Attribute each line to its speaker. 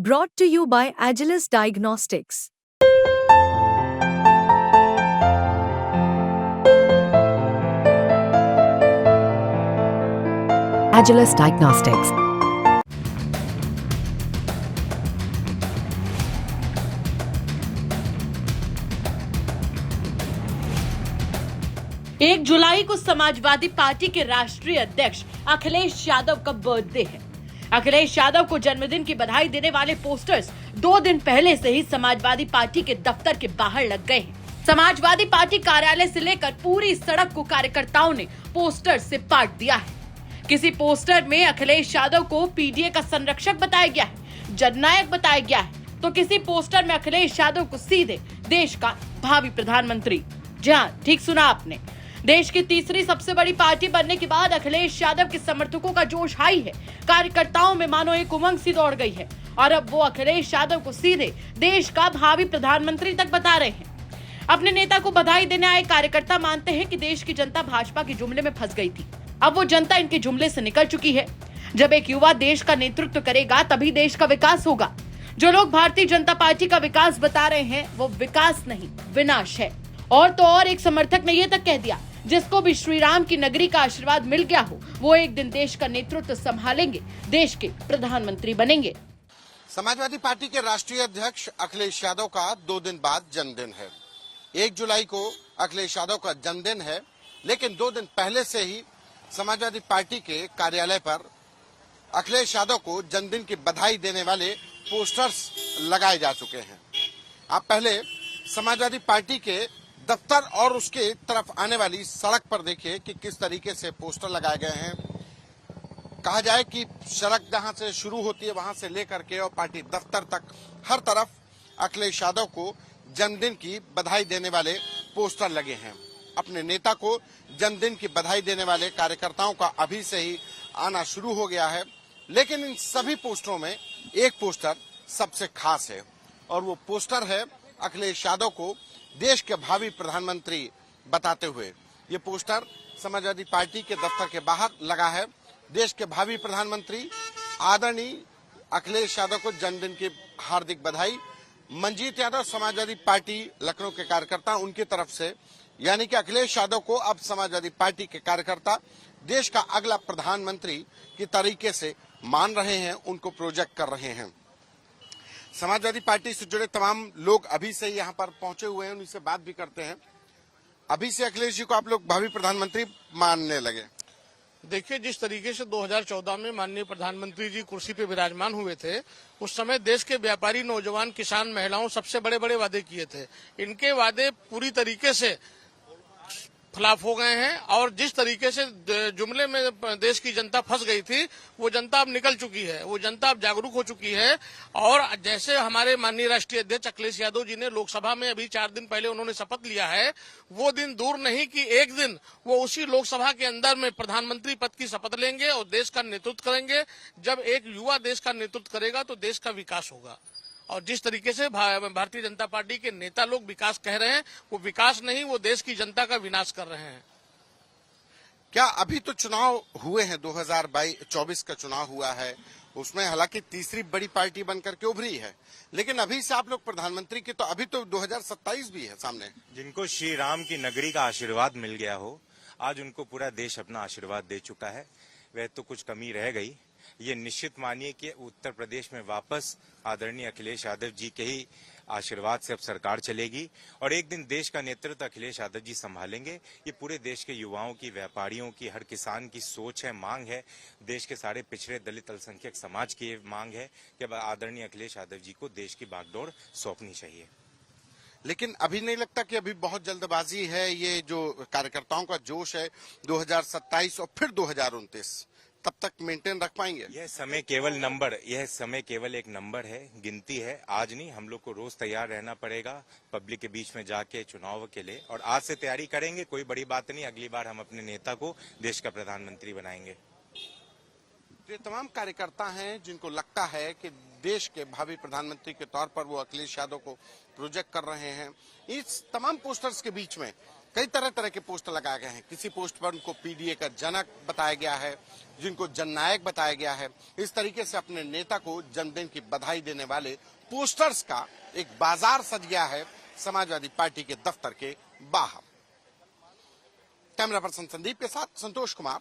Speaker 1: Brought to you by Agilus Diagnostics.
Speaker 2: Agilus Diagnostics.
Speaker 3: एक जुलाई को Samajwadi party के राष्ट्रीय अध्यक्ष अखिलेश यादव का बर्थडे है। अखिलेश यादव को जन्मदिन की बधाई देने वाले पोस्टर्स 2 दिन पहले से ही समाजवादी पार्टी के दफ्तर के बाहर लग गए हैं। समाजवादी पार्टी कार्यालय से लेकर पूरी सड़क को कार्यकर्ताओं ने पोस्टर से पाट दिया है। किसी पोस्टर में अखिलेश यादव को पीडीए का संरक्षक बताया गया है, जननायक बताया गया है, तो किसी पोस्टर में अखिलेश यादव को सीधे देश का भावी प्रधानमंत्री। जी हाँ, ठीक सुना आपने। देश की तीसरी सबसे बड़ी पार्टी बनने के बाद अखिलेश यादव के समर्थकों का जोश हाई है। कार्यकर्ताओं में मानो एक उमंग सी दौड़ गई है और अब वो अखिलेश यादव को सीधे देश का भावी प्रधानमंत्री तक बता रहे हैं। अपने नेता को बधाई देने आए कार्यकर्ता मानते हैं कि देश की जनता भाजपा के जुमले में फंस गई थी। अब वो जनता इनके जुमले से निकल चुकी है। जब एक युवा देश का नेतृत्व करेगा तभी देश का विकास होगा। जो लोग भारतीय जनता पार्टी का विकास बता रहे हैं वो विकास नहीं, विनाश है। और तो और एक समर्थक ने यह तक कह दिया, जिसको भी श्री राम की नगरी का आशीर्वाद मिल गया हो वो एक दिन देश का नेतृत्व संभालेंगे, देश के प्रधानमंत्री बनेंगे।
Speaker 4: समाजवादी पार्टी के राष्ट्रीय अध्यक्ष अखिलेश यादव का 2 दिन बाद जन्मदिन है। 1 जुलाई को अखिलेश यादव का जन्मदिन है, लेकिन 2 दिन पहले से ही समाजवादी पार्टी के कार्यालय पर अखिलेश यादव को जन्मदिन की बधाई देने वाले पोस्टर्स लगाए जा चुके हैं। आप पहले समाजवादी पार्टी के दफ्तर और उसके तरफ आने वाली सड़क पर देखिए कि किस तरीके से पोस्टर लगाए गए हैं। कहा जाए कि सड़क जहां से शुरू होती है वहां से लेकर के और पार्टी दफ्तर तक हर तरफ अखिलेश यादव को जन्मदिन की बधाई देने वाले पोस्टर लगे हैं। अपने नेता को जन्मदिन की बधाई देने वाले कार्यकर्ताओं का अभी से ही आना शुरू हो गया है, लेकिन इन सभी पोस्टरों में एक पोस्टर सबसे खास है और वो पोस्टर है अखिलेश यादव को देश के भावी प्रधानमंत्री बताते हुए। ये पोस्टर समाजवादी पार्टी के दफ्तर के बाहर लगा है। देश के भावी प्रधानमंत्री आदरणीय अखिलेश यादव को जन्मदिन की हार्दिक बधाई। मंजीत यादव समाजवादी पार्टी लखनऊ के कार्यकर्ता, उनकी तरफ से, यानी कि अखिलेश यादव को अब समाजवादी पार्टी के कार्यकर्ता देश का अगला प्रधानमंत्री की तरीके से मान रहे हैं, उनको प्रोजेक्ट कर रहे हैं। समाजवादी पार्टी से जुड़े तमाम लोग अभी से यहाँ पर पहुंचे हुए हैं, उनसे बात भी करते हैं। अभी से अखिलेश जी को आप लोग भावी प्रधानमंत्री मानने लगे?
Speaker 5: देखिए, जिस तरीके से 2014 में माननीय प्रधानमंत्री जी कुर्सी पे विराजमान हुए थे, उस समय देश के व्यापारी, नौजवान, किसान, महिलाओं सबसे बड़े बड़े वादे किए थे। इनके वादे पूरी तरीके से खिलाफ हो गए हैं और जिस तरीके से जुमले में देश की जनता फंस गई थी, वो जनता अब निकल चुकी है, वो जनता अब जागरूक हो चुकी है। और जैसे हमारे माननीय राष्ट्रीय अध्यक्ष अखिलेश यादव जी ने लोकसभा में अभी 4 दिन पहले उन्होंने शपथ लिया है, वो दिन दूर नहीं कि एक दिन वो उसी लोकसभा के अंदर में प्रधानमंत्री पद की शपथ लेंगे और देश का नेतृत्व करेंगे। जब एक युवा देश का नेतृत्व करेगा तो देश का विकास होगा। और जिस तरीके से भारतीय जनता पार्टी के नेता लोग विकास कह रहे हैं, वो विकास नहीं, वो देश की जनता का विनाश कर रहे हैं।
Speaker 4: क्या अभी तो चुनाव हुए हैं, 2024 का चुनाव हुआ है, उसमें हालांकि तीसरी बड़ी पार्टी बनकर के उभरी है, लेकिन अभी से आप लोग प्रधानमंत्री के, तो अभी तो 2027 भी है सामने।
Speaker 6: जिनको श्री राम की नगरी का आशीर्वाद मिल गया हो, आज उनको पूरा देश अपना आशीर्वाद दे चुका है। वह तो कुछ कमी रह गई। ये निश्चित मानिए कि उत्तर प्रदेश में वापस आदरणीय अखिलेश यादव जी के ही आशीर्वाद से अब सरकार चलेगी और एक दिन देश का नेतृत्व अखिलेश यादव जी संभालेंगे। ये पूरे देश के युवाओं की, व्यापारियों की, हर किसान की सोच है, मांग है। देश के सारे पिछड़े, दलित, अल्पसंख्यक समाज की मांग है कि अब आदरणीय अखिलेश यादव जी को देश की बागडोर सौंपनी चाहिए।
Speaker 4: लेकिन अभी नहीं लगता कि अभी बहुत जल्दबाजी है? ये जो कार्यकर्ताओं का जोश है 2027 और फिर 2029 तब तक मेंटेन रख पाएंगे?
Speaker 6: यह समय केवल एक नंबर है, गिनती है। आज नहीं, हम लोग को रोज तैयार रहना पड़ेगा पब्लिक के बीच में जाके चुनाव के लिए, और आज से तैयारी करेंगे। कोई बड़ी बात नहीं, अगली बार हम अपने नेता को देश का प्रधानमंत्री बनाएंगे।
Speaker 4: ये तमाम कार्यकर्ता हैं जिनको लगता है कि देश के भावी प्रधानमंत्री के तौर पर वो अखिलेश यादव को प्रोजेक्ट कर रहे हैं। इस तमाम पोस्टर्स के बीच में कई तरह तरह के पोस्टर लगाए गए हैं। किसी पोस्ट पर उनको पीडीए का जनक बताया गया है, जिनको जननायक बताया गया है। इस तरीके से अपने नेता को जन्मदिन की बधाई देने वाले पोस्टर्स का एक बाजार सज गया है समाजवादी पार्टी के दफ्तर के बाहर। कैमरा पर्सन संदीप के साथ संतोष कुमार,